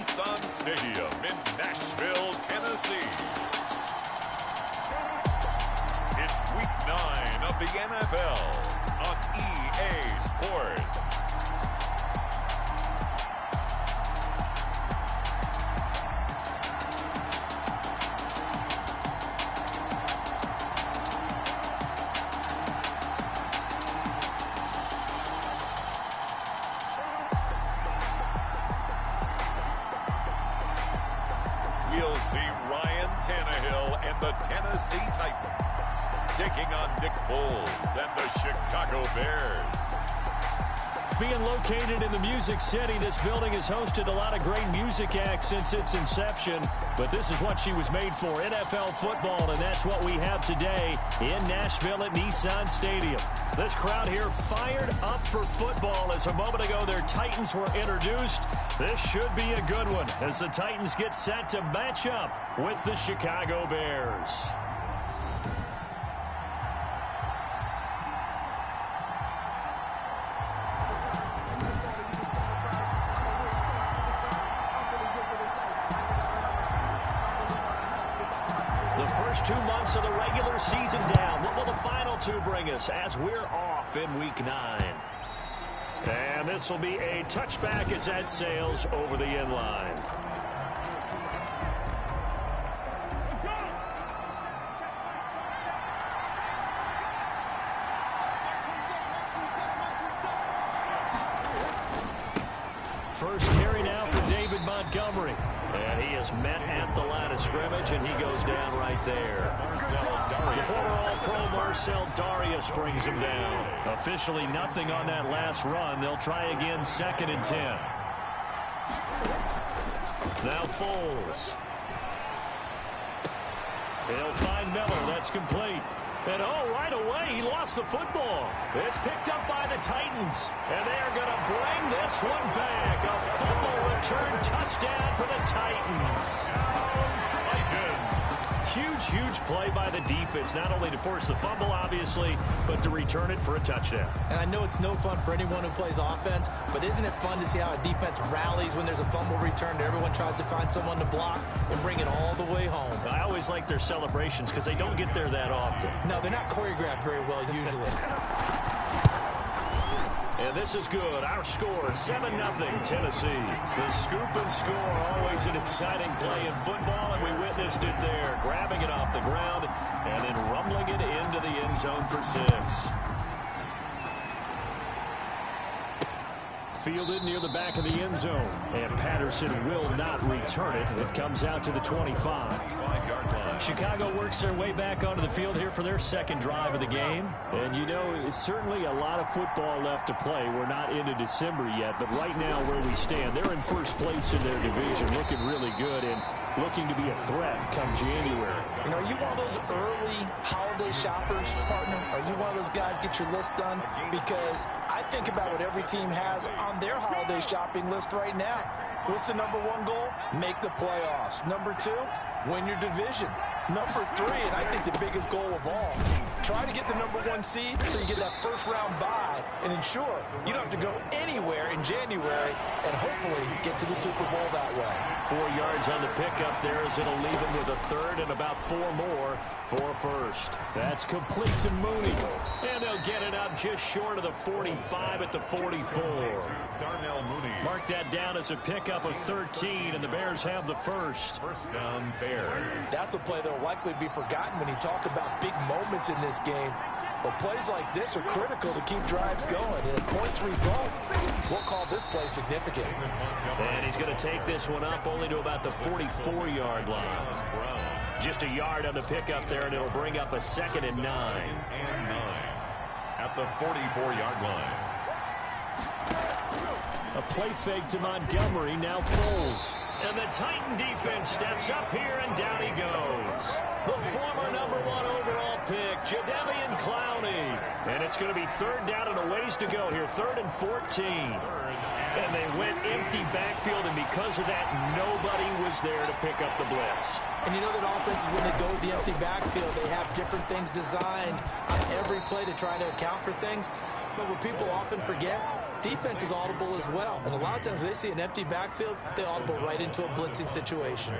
Nissan Stadium in Nashville, Tennessee. It's Week 9 of the NFL on EA Sports. We'll see Ryan Tannehill and the Tennessee Titans taking on Nick Foles and the Chicago Bears. Being located in the Music City, this building has hosted a lot of great music acts since its inception, but this is what she was made for, NFL football, and that's what we have today in Nashville at Nissan Stadium. This crowd here fired up for football as a moment ago their Titans were introduced. This should be a good one as the Titans get set to match up with the Chicago Bears. The first 2 months of the regular season down. What will the final two bring us as we're off in Week 9? And this will be a touchback as that sails over the end line. First carry now for David Montgomery. And he is met at the line of scrimmage, and he goes down right there. The former All-Pro Marcel Darius brings him down. Officially nothing on that last run. They'll try again 2nd and 10. Now Foles. He'll find Miller. That's complete. And right away, he lost the football. It's picked up by the Titans. And they are going to bring this one back. A fumble return touchdown for the Titans. Huge play by the defense, not only to force the fumble, obviously, but to return it for a touchdown. And I know it's no fun for anyone who plays offense, but isn't it fun to see how a defense rallies when there's a fumble return and everyone tries to find someone to block and bring it all the way home? I always like their celebrations because they don't get there that often. No, they're not choreographed very well usually. And this is good. Our score, 7-0 Tennessee. The scoop and score, always an exciting play in football, and we witnessed it there. Grabbing it off the ground and then rumbling it into the end zone for 6. Fielded near the back of the end zone. And Patterson will not return it. It comes out to the 25. Chicago works their way back onto the field here for their second drive of the game. And you know, it's certainly a lot of football left to play. We're not into December yet, but right now where we stand, they're in first place in their division, looking really good and looking to be a threat come January. You know, are you one of those early holiday shoppers, partner? Are you one of those guys get your list done? Because I think about what every team has on their holiday shopping list right now. What's the number 1 goal? Make the playoffs. Number 2, win your division. Number 3, and I think the biggest goal of all, try to get the number 1 seed so you get that first round bye and ensure you don't have to go anywhere in January and hopefully get to the Super Bowl that way. 4 yards on the pickup there as it'll leave him with a third and about 4 more for first. That's complete to Mooney. And they'll get it up just short of the 45 at the 44. Mark that down as a pickup of 13, and the Bears have the first. First down, Bears. That's a play that will likely be forgotten when you talk about big moments in this game. But plays like this are critical to keep drives going. And a points result, we'll call this play significant. And he's going to take this one up only to about the 44-yard line. Just a yard on the pickup there, and it'll bring up a 2nd and 9. At the 44-yard line. A play fake to Montgomery, now Foles. And the Titan defense steps up here, and down he goes. The former number 1 overall pick, Jadeveon Clowney. And it's going to be 3rd down and a ways to go here, 3rd and 14. And they went empty backfield, and because of that, nobody was there to pick up the blitz. And you know that offenses, when they go with the empty backfield, they have different things designed on every play to try to account for things. But what people often forget, defense is audible as well. And a lot of times when they see an empty backfield, they audible right into a blitzing situation.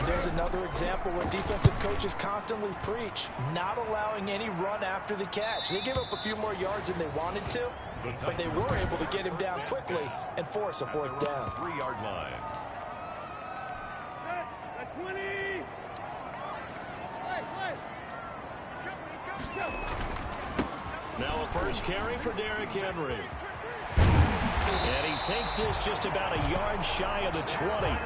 There's another example where defensive coaches constantly preach, not allowing any run after the catch. They give up a few more yards than they wanted to, but they were able to get him down quickly and force a fourth down. 3-yard line. Now a first carry for Derrick Henry. And he takes this just about a yard shy of the 20.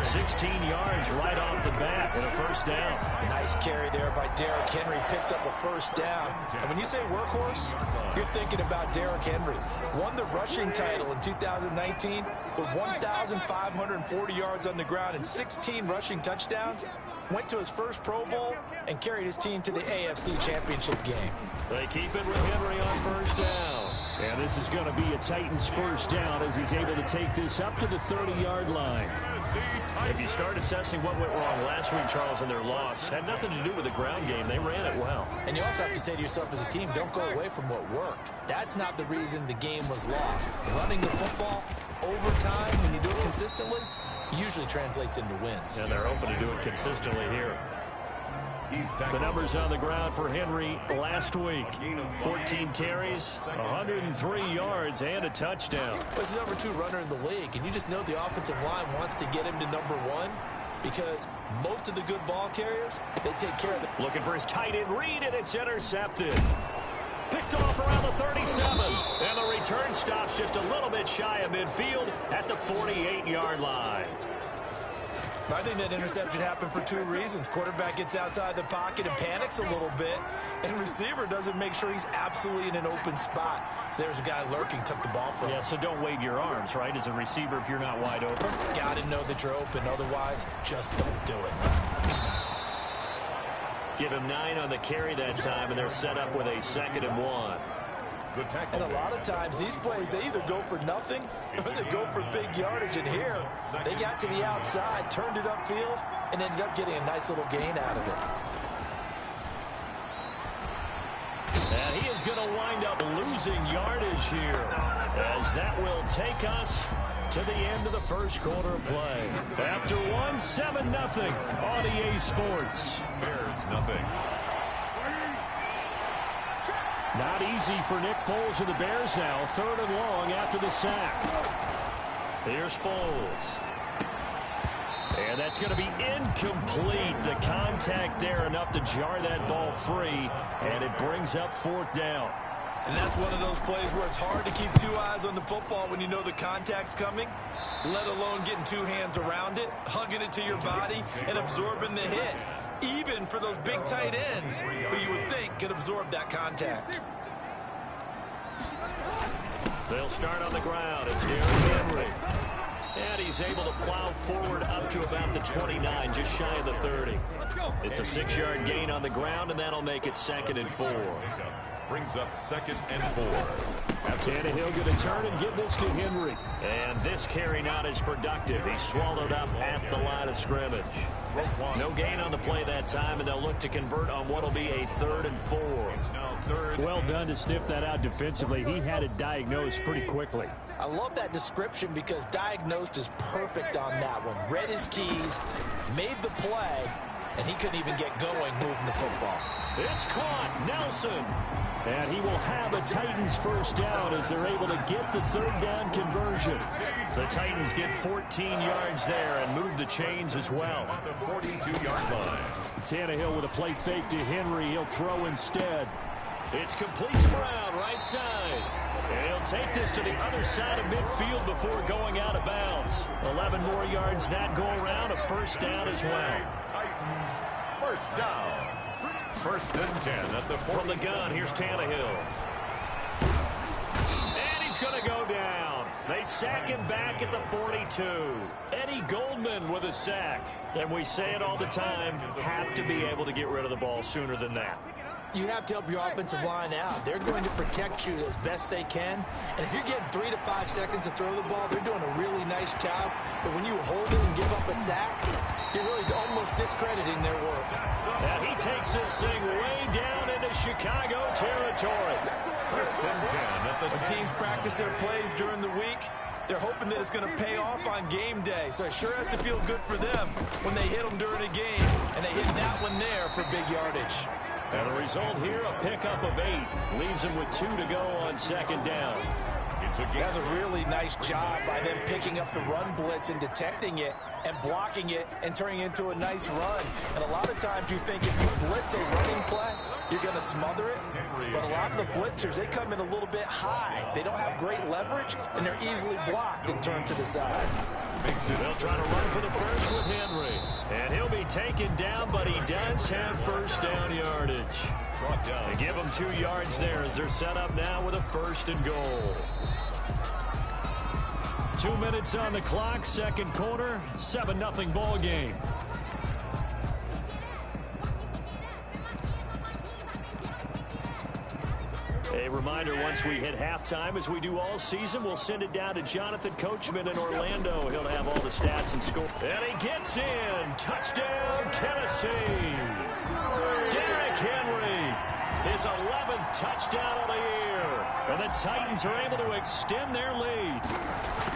16 yards right off the bat and a first down. Nice carry there by Derrick Henry. Picks up a first down. And when you say workhorse, you're thinking about Derrick Henry. Won the rushing title in 2019 with 1,540 yards on the ground and 16 rushing touchdowns. Went to his first Pro Bowl and carried his team to the AFC Championship game. They keep it with Henry on first down. And this is going to be a Titans first down as he's able to take this up to the 30-yard line. If you start assessing what went wrong last week, Charles, in their loss, had nothing to do with the ground game. They ran it well. And you also have to say to yourself as a team, don't go away from what worked. That's not the reason the game was lost. Running the football over time, when you do it consistently, usually translates into wins. And they're open to do it consistently here. The numbers on the ground for Henry last week. 14 carries, 103 yards, and a touchdown. But he's the number 2 runner in the league, and you just know the offensive line wants to get him to number 1 because most of the good ball carriers, they take care of it. Looking for his tight end read, and it's intercepted. Picked off around the 37. And the return stops just a little bit shy of midfield at the 48-yard line. I think that interception happened for 2 reasons. Quarterback gets outside the pocket and panics a little bit, and receiver doesn't make sure he's absolutely in an open spot. So there's a guy lurking, took the ball from him. Yeah, so don't wave your arms, right, as a receiver if you're not wide open. Got to know that you're open. Otherwise, just don't do it. Give him 9 on the carry that time, and they're set up with a 2nd and 1. And a lot of times, these plays, they either go for nothing or they go for big yardage. And here, they got to the outside, turned it upfield, and ended up getting a nice little gain out of it. And he is going to wind up losing yardage here, as that will take us to the end of the first quarter of play. After 1, 7-0 on EA Sports. Bears nothing. Not easy for Nick Foles and the Bears now. 3rd and long after the sack. Here's Foles. And that's going to be incomplete. The contact there enough to jar that ball free. And it brings up 4th down. And that's one of those plays where it's hard to keep 2 eyes on the football when you know the contact's coming, let alone getting 2 hands around it, hugging it to your body, and absorbing the hit. Even for those big tight ends who you would think could absorb that contact. They'll start on the ground. It's Derrick Henry. And he's able to plow forward up to about the 29, just shy of the 30. It's a 6-yard gain on the ground, and that'll make it 2nd and 4. Brings up 2nd and 4. Tannehill going to turn and give this to Henry. And this carry not as productive. He's swallowed up at the line of scrimmage. No gain on the play that time, and they'll look to convert on what will be a 3rd and 4. Well done to sniff that out defensively. He had it diagnosed pretty quickly. I love that description because diagnosed is perfect on that one. Read his keys, made the play, and he couldn't even get going moving the football. It's caught. Nelson. And he will have a Titans first down as they're able to get the 3rd down conversion. The Titans get 14 yards there and move the chains as well. On the 42-yard line. Tannehill with a play fake to Henry. He'll throw instead. It's complete to Brown, right side. And he'll take this to the other side of midfield before going out of bounds. 11 more yards that go around. A first down as well. Titans first down. 1st and 10 at the 40. From the gun, here's Tannehill. And he's going to go down. They sack him back at the 42. Eddie Goldman with a sack. And we say it all the time, have to be able to get rid of the ball sooner than that. You have to help your offensive line out. They're going to protect you as best they can. And if you're getting 3 to 5 seconds to throw the ball, they're doing a really nice job. But when you hold it and give up a sack, you're really almost discrediting their work. And he takes this thing way down into Chicago territory. First and 10 at the When 10. teams practice their plays during the week, they're hoping that it's going to pay off on game day. So it sure has to feel good for them when they hit them during a game. And they hit that one there for big yardage. And the result here, a pickup of 8. Leaves him with 2 to go on second down. That's a really nice job by them picking up the run blitz and detecting it and blocking it and turning it into a nice run. And a lot of times you think if you blitz a running play, you're going to smother it. But a lot of the blitzers, they come in a little bit high. They don't have great leverage, and they're easily blocked and turned to the side. They'll try to run for the first with Henry. And he'll be taken down, but he does have first down yardage. They give him 2 yards there as they're set up now with a first and goal. 2 minutes on the clock, second quarter, 7-0 ball game. A reminder, once we hit halftime, as we do all season, we'll send it down to Jonathan Coachman in Orlando. He'll have all the stats and score. And he gets in. Touchdown, Tennessee. Derrick Henry, his 11th touchdown of the year. And the Titans are able to extend their lead.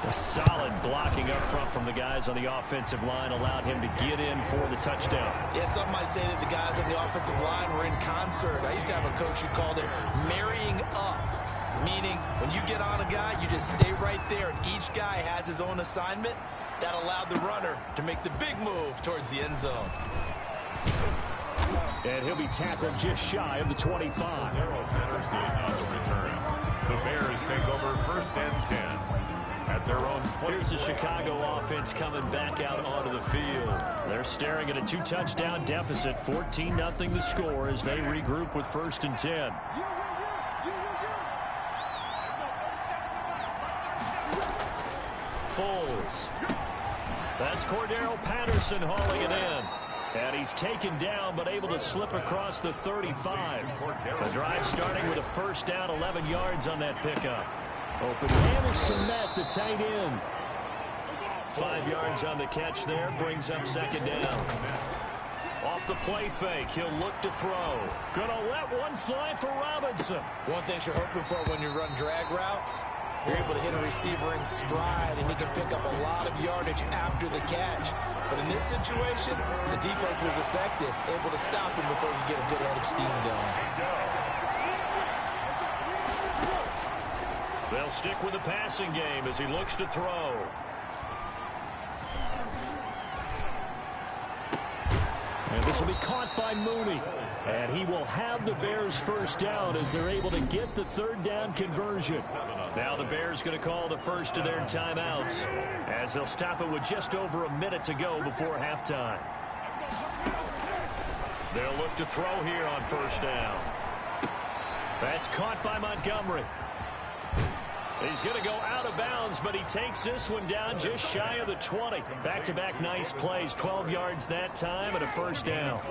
A solid blocking up front from the guys on the offensive line allowed him to get in for the touchdown. Yeah, some might say that the guys on the offensive line were in concert. I used to have a coach who called it marrying up, meaning when you get on a guy, you just stay right there, and each guy has his own assignment. That allowed the runner to make the big move towards the end zone. And he'll be tackled just shy of the 25. The Bears take over first and 10 at their own 20. Here's the Chicago offense coming back out onto the field. They're staring at a 2-touchdown deficit, 14-0 the score as they regroup with first and 10. Foles. That's Cordero Patterson hauling it in. And he's taken down, but able to slip across the 35. The drive starting with a first down, 11 yards on that pickup. Open man is Komet, the tight end. 5 yards on the catch there, brings up second down. Off the play fake, he'll look to throw. Gonna let one fly for Robinson. One thing you're hoping for when you run drag routes, you're able to hit a receiver in stride, and he can pick up a lot of yardage after the catch. But in this situation, the defense was effective, able to stop him before he could get a good head of steam going. They'll stick with the passing game as he looks to throw. And this will be caught by Mooney. And he will have the Bears first down as they're able to get the third down conversion. Now the Bears going to call the first of their timeouts as they'll stop it with just over a minute to go before halftime. They'll look to throw here on first down. That's caught by Montgomery. He's going to go out of bounds, but he takes this one down just shy of the 20. Back-to-back nice plays, 12 yards that time and a first down.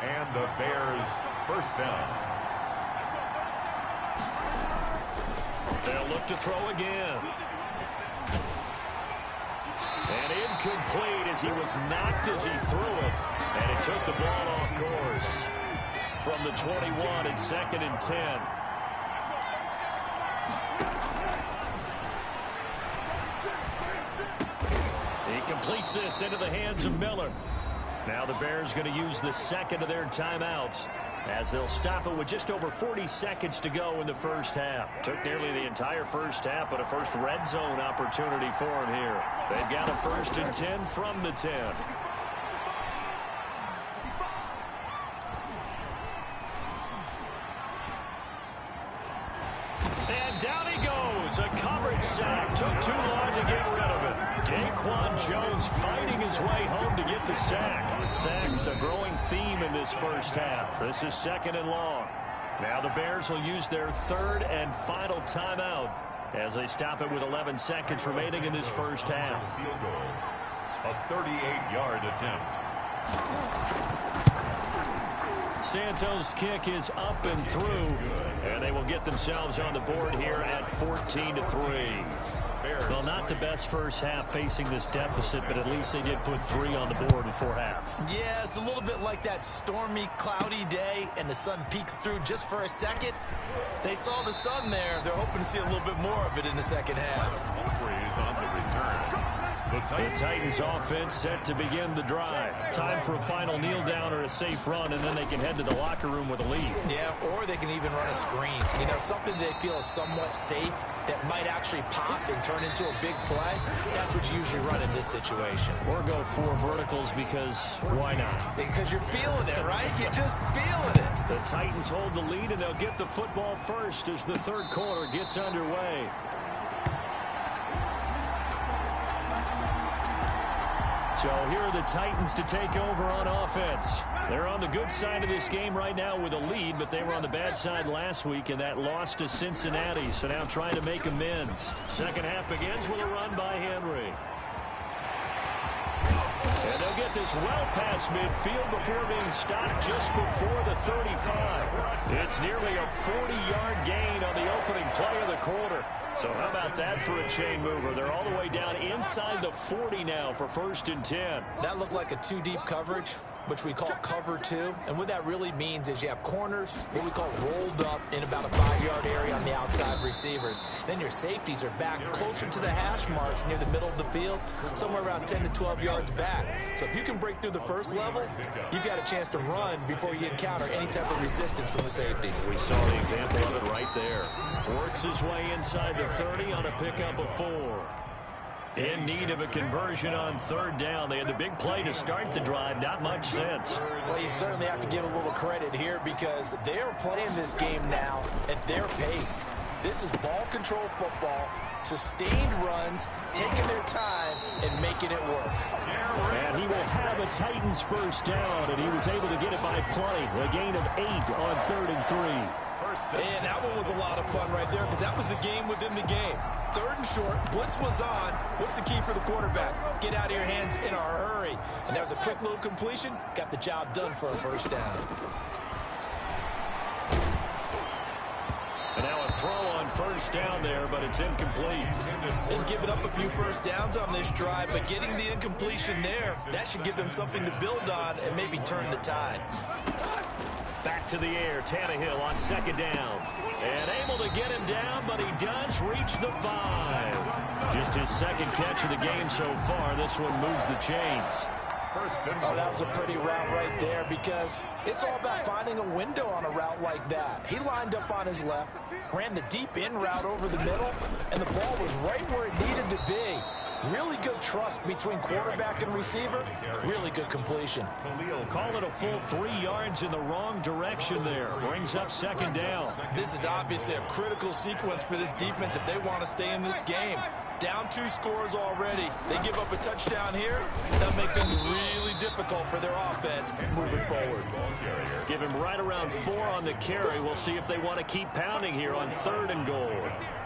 And the Bears first down. They'll look to throw again. And incomplete as he was knocked as he threw it. And it took the ball off course. From the 21, it's second and 10. Completes this into the hands of Miller. Now the Bears going to use the second of their timeouts as they'll stop it with just over 40 seconds to go in the first half. Took nearly the entire first half, but a first red zone opportunity for him here. They've got a first and 10 from the 10. And down he goes. A coverage sack. Took too long to get rid of it. Daquan Jones fighting his way home to get the sack. Sacks a growing theme in this first half. This is second and long. Now the Bears will use their third and final timeout as they stop it with 11 seconds remaining in this first half. Field goal. A 38-yard attempt. Santos' kick is up and through, and they will get themselves on the board here at 14-3. Well, not the best first half facing this deficit, but at least they did put 3 on the board before half. Yeah, it's a little bit like that stormy, cloudy day, and the sun peeks through just for a second. They saw the sun there. They're hoping to see a little bit more of it in the second half. On the return. The Titans offense set to begin the drive. Time for a final kneel down or a safe run, and then they can head to the locker room with a lead. Yeah, or they can even run a screen. You know, something they feel is somewhat safe that might actually pop and turn into a big play. That's what you usually run in this situation. Or go 4 verticals because why not? Because you're feeling it, right? You're just feeling it. The Titans hold the lead, and they'll get the football first as the third quarter gets underway. So here are the Titans to take over on offense. They're on the good side of this game right now with a lead, but they were on the bad side last week in that loss to Cincinnati, so now trying to make amends. Second half begins with a run by Henry. And they'll get this well past midfield before being stopped just before the 35. It's nearly a 40-yard gain on the opening play of the quarter. So how about that for a chain mover? They're all the way down inside the 40 now for 1st and 10. That looked like a 2-deep coverage, which we call cover 2. And what that really means is you have corners, what we call rolled up in about a 5-yard area on the outside receivers. Then your safeties are back closer to the hash marks near the middle of the field, somewhere around 10 to 12 yards back. So if you can break through the first level, you've got a chance to run before you encounter any type of resistance from the safeties. We saw the example of it right there. Works his way inside the 30 on a pickup of 4. In need of a conversion on 3rd down. They had the big play to start the drive. Not much sense. Well, you certainly have to give a little credit here because they're playing this game now at their pace. This is ball control football, sustained runs, taking their time, and making it work. And he will have a Titans first down, and he was able to get it by play. A gain of 8 on 3rd and 3. And that one was a lot of fun right there because that was the game within the game. 3rd and short, blitz was on. What's the key for the quarterback? Get out of your hands in a hurry. And that was a quick little completion. Got the job done for a first down. And now a throw on 1st down there, but it's incomplete. They've given up a few first downs on this drive, but getting the incompletion there, that should give them something to build on and maybe turn the tide. Back to the air, Tannehill on 2nd down. And able to get him down, but he does reach the 5. Just his 2nd catch of the game so far. This one moves the chains. Oh, that was a pretty route right there because it's all about finding a window on a route like that. He lined up on his left, ran the deep in route over the middle, and the ball was right where it needed to be. Really good trust between quarterback and receiver. Really good completion. Call it a full 3 yards in the wrong direction there. Brings up 2nd down. This is obviously a critical sequence for this defense if they want to stay in this game. Down 2 scores already. They give up a touchdown here. That'll make things really difficult for their offense moving forward. Give him right around 4 on the carry. We'll see if they want to keep pounding here on 3rd and goal.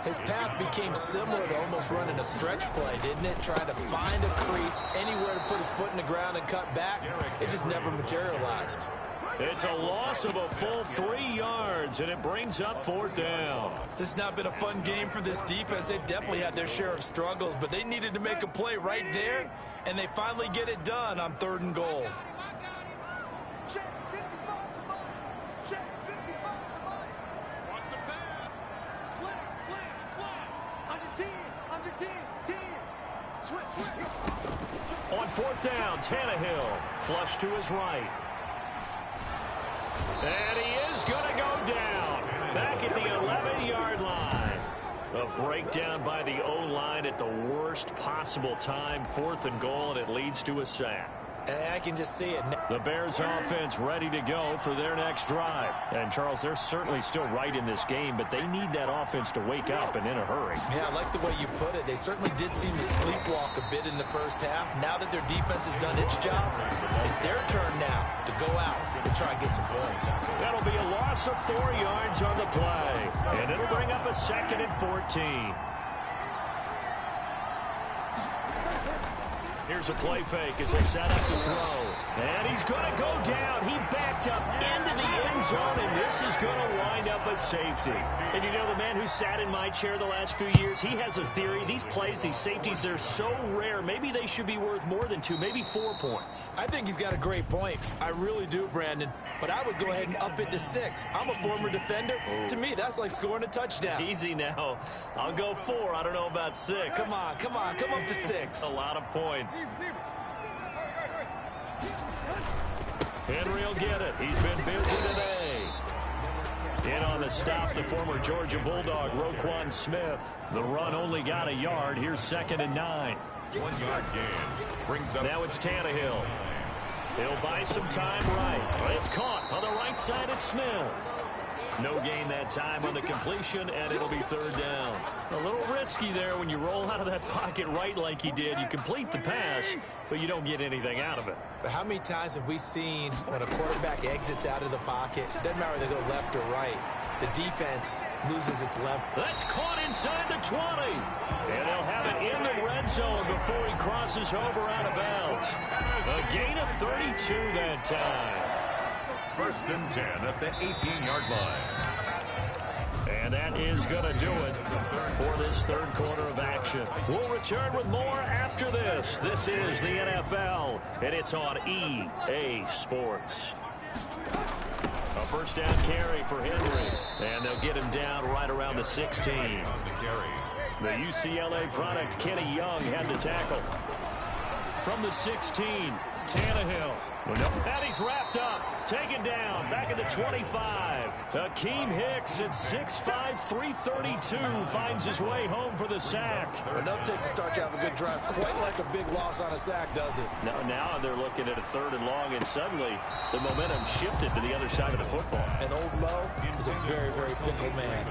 His path became similar to almost running a stretch play, didn't it? Trying to find a crease, anywhere to put his foot in the ground and cut back. It just never materialized. It's a loss of a full 3 yards, and it brings up 4th down. This has not been a fun game for this defense. They've definitely had their share of struggles, but they needed to make a play right there, and they finally get it done on 3rd and goal. Check 55 to Mike. Check 55 to Mike. Watch the pass. Slam. Under 10. Switch. On 4th down, Tannehill. Flush to his right. And he is going to go down. Back at the 11-yard line. A breakdown by the O-line at the worst possible time. 4th and goal, and it leads to a sack. I can just see it. The Bears offense ready to go for their next drive. And, Charles, they're certainly still right in this game, but they need that offense to wake up and in a hurry. Yeah, I like the way you put it. They certainly did seem to sleepwalk a bit in the first half. Now that their defense has done its job, it's their turn now to go out and try and get some points. That'll be a loss of 4 yards on the play. And it'll bring up a 2nd and 14. Here's a play fake as they set up to throw. And he's going to go down. He backed up into the end zone, and this is going to wind up a safety. And you know, the man who sat in my chair the last few years, he has a theory. These plays, these safeties, they're so rare. Maybe they should be worth more than 2, maybe 4 points. I think he's got a great point. I really do, Brandon. But I would go ahead and up it to 6. I'm a former defender. Oh. To me, that's like scoring a touchdown. Easy now. I'll go 4. I don't know about 6. Come on. Come up to 6. A lot of points. Henry will get it. He's been busy today. In on the stop, the former Georgia Bulldog, Roquan Smith. The run only got a yard. Here's 2nd and 9. 1 yard gain. Brings up. Now it's Tannehill. He'll buy some time right. It's caught on the right side at Smith. No gain that time on the completion, and it'll be 3rd down. A little risky there when you roll out of that pocket right like he did. You complete the pass, but you don't get anything out of it. But how many times have we seen when a quarterback exits out of the pocket, doesn't matter whether they go left or right, the defense loses its level. That's caught inside the 20. And they'll have it in the red zone before he crosses over out of bounds. A gain of 32 that time. 1st and 10 at the 18-yard line. And that is going to do it for this 3rd quarter of action. We'll return with more after this. This is the NFL, and it's on EA Sports. A 1st down carry for Henry, and they'll get him down right around the 16. The UCLA product, Kenny Young, had the tackle. From the 16, Tannehill. And he's wrapped up, taken down, back at the 25. Akeem Hicks at 6'5", 332 finds his way home for the sack. Enough takes to start to have a good drive. Quite like a big loss on a sack, does it? Now they're looking at a 3rd and long, and suddenly the momentum shifted to the other side of the football. And Old Mo is a very, very fickle man.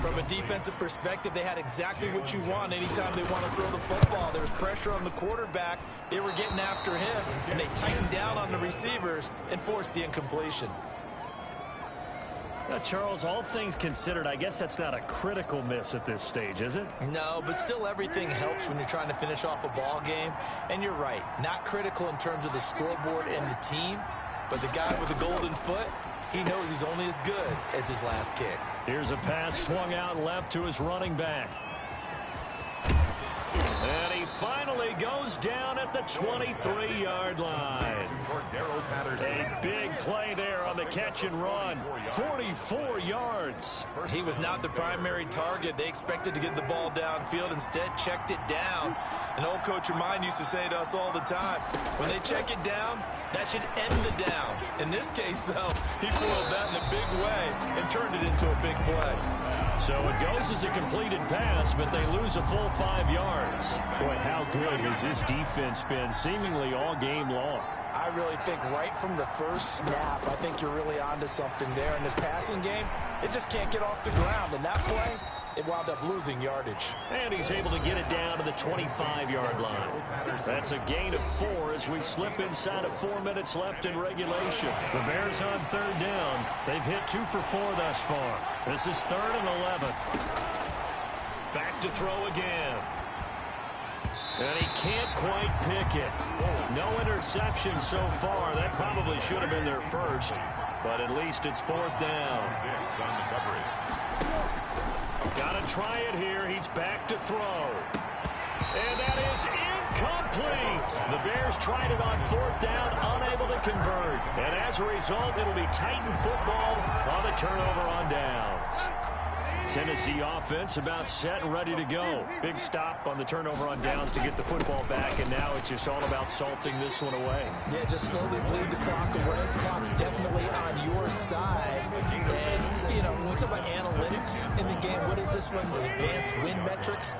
From a defensive perspective, they had exactly what you want anytime they want to throw the football. There was pressure on the quarterback. They were getting after him, and they tightened down on the receivers and forced the incompletion. Now, Charles, all things considered, I guess that's not a critical miss at this stage, is it? No, but still everything helps when you're trying to finish off a ball game. And you're right, not critical in terms of the scoreboard and the team, but the guy with the golden foot, he knows he's only as good as his last kick. Here's a pass swung out left to his running back. And he finally goes down at the 23-yard line. A big play there on the catch and run. 44 yards. He was not the primary target. They expected to get the ball downfield. Instead, checked it down. An old coach of mine used to say to us all the time, when they check it down, that should end the down. In this case, though, he foiled that in a big way and turned it into a big play. So it goes as a completed pass, but they lose a full 5 yards. Boy, how good has this defense been seemingly all game long? I really think right from the first snap, I think you're really onto something there. In this passing game, it just can't get off the ground. And that play, it wound up losing yardage. And he's able to get it down to the 25-yard line. That's a gain of 4 as we slip inside of 4 minutes left in regulation. The Bears on 3rd down. They've hit 2 for 4 thus far. This is 3rd and 11. Back to throw again. And he can't quite pick it. No interception so far. That probably should have been their first. But at least it's 4th down. Got to try it here. He's back to throw. And that is incomplete. The Bears tried it on 4th down, unable to convert. And as a result, it'll be Titan football on the turnover on downs. Tennessee offense about set and ready to go. Big stop on the turnover on downs to get the football back, and now it's just all about salting this one away. Yeah, just slowly bleed the clock away. The clock's definitely on your side. And, you know, when we talk about analytics in the game, what is this one? The advanced win metrics?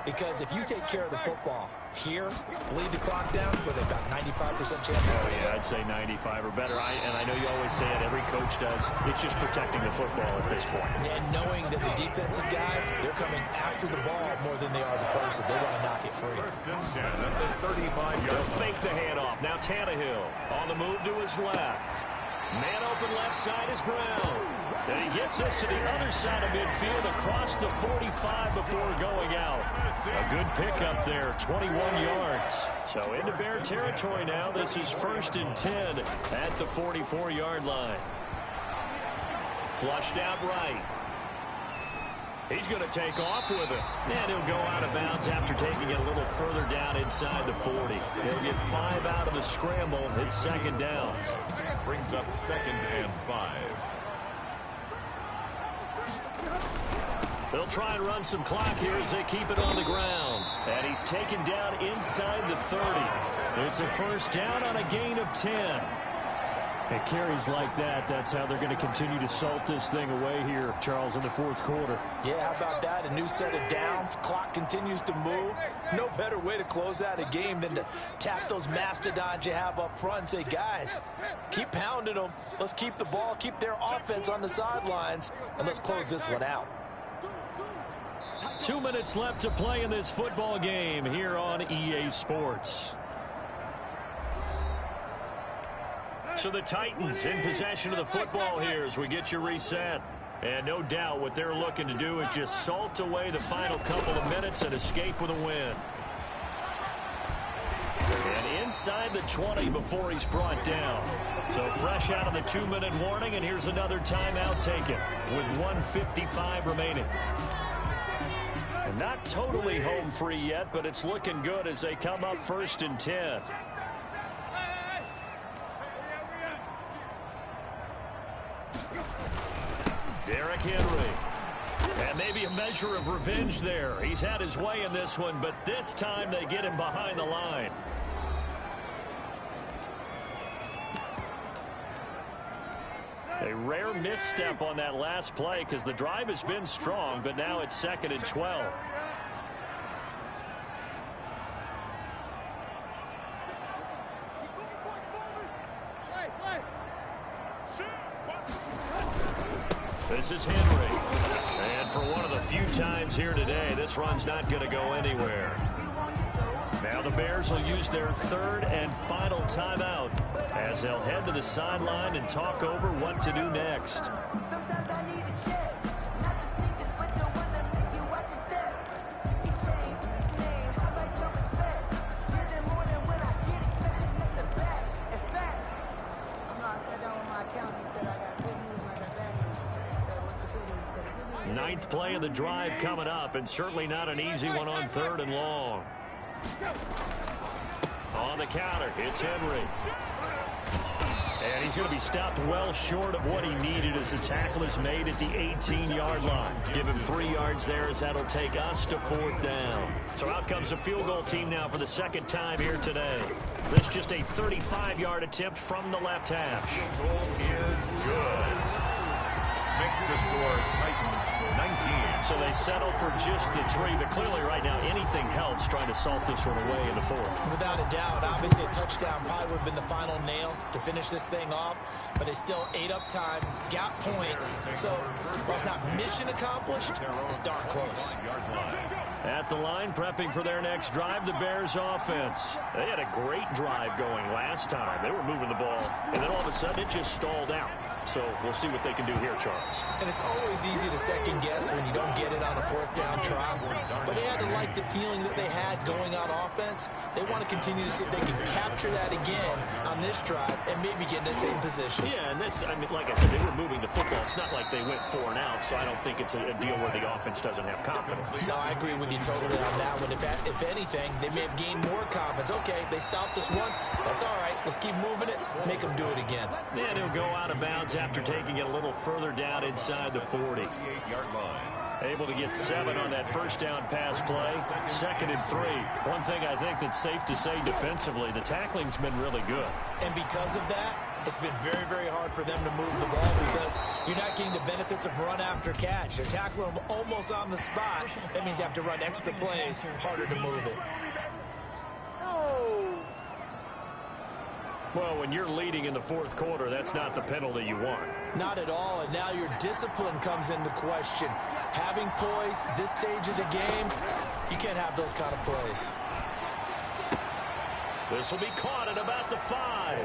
Because if you take care of the football here, bleed the clock down with about 95% chance. Oh, yeah, I'd say 95 or better. And I know you always say it, every coach does. It's just protecting the football at this point. And knowing that the defensive guys, they're coming after the ball more than they are the person. They want to knock it free. 1st and 10 at the 35-yard line. They'll fake the handoff. Now Tannehill on the move to his left. Man open left side is Brown. And he gets us to the other side of midfield across the 45 before going out. A good pickup there, 21 yards. So into Bear territory now. This is 1st and 10 at the 44-yard line. Flushed out right. He's going to take off with it. And he'll go out of bounds after taking it a little further down inside the 40. He'll get 5 out of the scramble. It's 2nd down. Brings up 2nd and 5. They'll try and run some clock here as they keep it on the ground. And he's taken down inside the 30. It's a 1st down on a gain of 10. It carries like that. That's how they're going to continue to salt this thing away here, Charles, in the 4th quarter. Yeah, how about that? A new set of downs. Clock continues to move. No better way to close out a game than to tap those mastodons you have up front and say, guys, keep pounding them. Let's keep the ball, keep their offense on the sidelines, and let's close this one out. 2 minutes left to play in this football game here on EA Sports. So the Titans in possession of the football here as we get you reset. And no doubt what they're looking to do is just salt away the final couple of minutes and escape with a win. And inside the 20 before he's brought down. So fresh out of the 2-minute warning, and here's another timeout taken with 1:55 remaining. And not totally home free yet, but it's looking good as they come up 1st and 10. Derrick Henry. And maybe a measure of revenge there. He's had his way in this one, but this time they get him behind the line. A rare misstep on that last play because the drive has been strong, but now it's 2nd and 12. This is Henry. And for one of the few times here today, this run's not going to go anywhere. Now the Bears will use their 3rd and final timeout as they'll head to the sideline and talk over what to do next. Ninth play of the drive coming up, and certainly not an easy one on 3rd and long. On the counter, it's Henry. And he's going to be stopped well short of what he needed as the tackle is made at the 18-yard line. Give him 3 yards there as that'll take us to 4th down. So out comes a field goal team now for the 2nd time here today. This just a 35-yard attempt from the left hash. Field goal is good. Makes the score Titans 19. So they settle for just the 3, but clearly right now anything helps trying to salt this one away in the 4th. Without a doubt, obviously a touchdown probably would have been the final nail to finish this thing off, but it's still ate up time, got points, so while it's not mission accomplished, it's darn close. At the line, prepping for their next drive, the Bears offense. They had a great drive going last time. They were moving the ball, and then all of a sudden it just stalled out. So we'll see what they can do here, Charles. And it's always easy to second guess when you don't get it on a 4th down try. But they had to like the feeling that they had going on offense. They want to continue to see if they can capture that again on this drive and maybe get in the same position. Yeah, and that's, I mean, like I said, they were moving the football. It's not like they went 4 and out, so I don't think it's a deal where the offense doesn't have confidence. No, I agree with you totally on that one. If anything, they may have gained more confidence. Okay, they stopped us once. That's all right. Let's keep moving it. Make them do it again. And he'll go out of bounds after taking it a little further down inside the 40. 48-yard line. Able to get 7 on that 1st down pass play. 2nd and 3. One thing I think that's safe to say defensively, the tackling's been really good. And because of that, it's been very, very hard for them to move the ball because you're not getting the benefits of run after catch. They're tackling them almost on the spot. That means you have to run extra plays, harder to move it. Well, when you're leading in the 4th quarter, that's not the penalty you want. Not at all, and now your discipline comes into question. Having poise this stage of the game, you can't have those kind of plays. This will be caught at about the 5.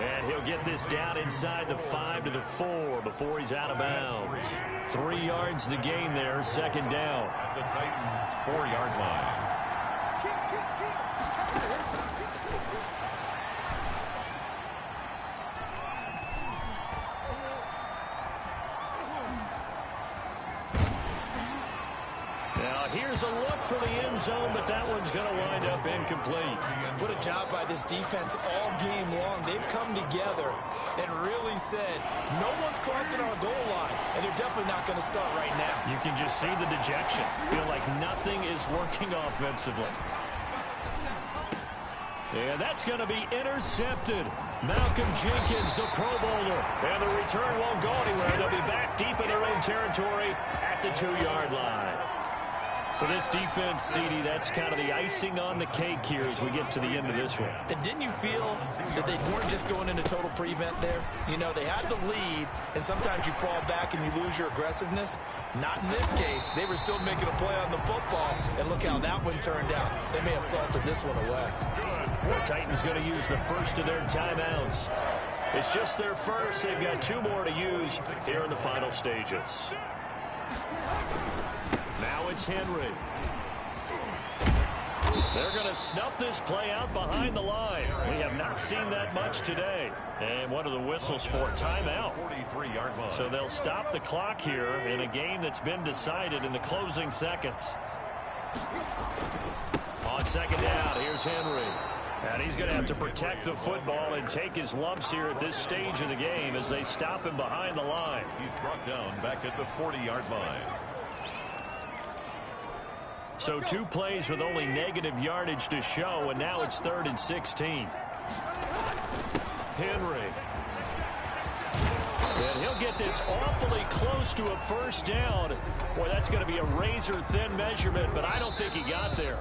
And he'll get this down inside the 5 to the 4 before he's out of bounds. 3 yards the gain there, second down. At the Titans' 4-yard line. Here's a look for the end zone, but that one's going to wind up incomplete. What a job by this defense all game long. They've come together and really said, no one's crossing our goal line, and they're definitely not going to start right now. You can just see the dejection. Feel like nothing is working offensively. And that's going to be intercepted. Malcolm Jenkins, the Pro Bowler. And the return won't go anywhere. They'll be back deep in their own territory at the 2-yard line. For this defense, CD, that's kind of the icing on the cake here as we get to the end of this one. And didn't you feel that they weren't just going into total prevent there? You know, they had the lead, and sometimes you fall back and you lose your aggressiveness. Not in this case. They were still making a play on the football, and look how that one turned out. They may have salted this one away. The Titans going to use the first of their timeouts. It's just their first. They've got 2 more to use here in the final stages. Now it's Henry. They're going to snuff this play out behind the line. We have not seen that much today. And what are the whistles for? Timeout. 43-yard line. So they'll stop the clock here in a game that's been decided in the closing seconds. On second down, here's Henry. And he's going to have to protect the football and take his lumps here at this stage of the game as they stop him behind the line. He's brought down back at the 40-yard line. So 2 plays with only negative yardage to show, and now it's 3rd and 16. Henry. And he'll get this awfully close to a first down. Boy, that's going to be a razor-thin measurement, but I don't think he got there.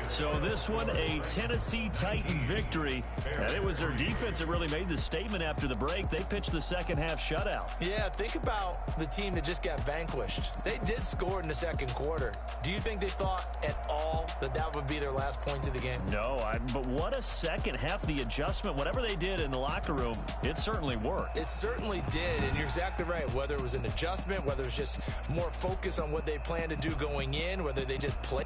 So this one, a Tennessee Titan victory. And it was their defense that really made the statement after the break. They pitched the second-half shutout. Yeah, think about the team that just got vanquished. They did score in the second quarter. Do you think they thought at all that that would be their last points of the game? No, but what a second half. The adjustment, whatever they did in the locker room, it certainly worked. It certainly did, and you're exactly right. Whether it was an adjustment, whether it was just more focus on what they planned to do going in, whether they just played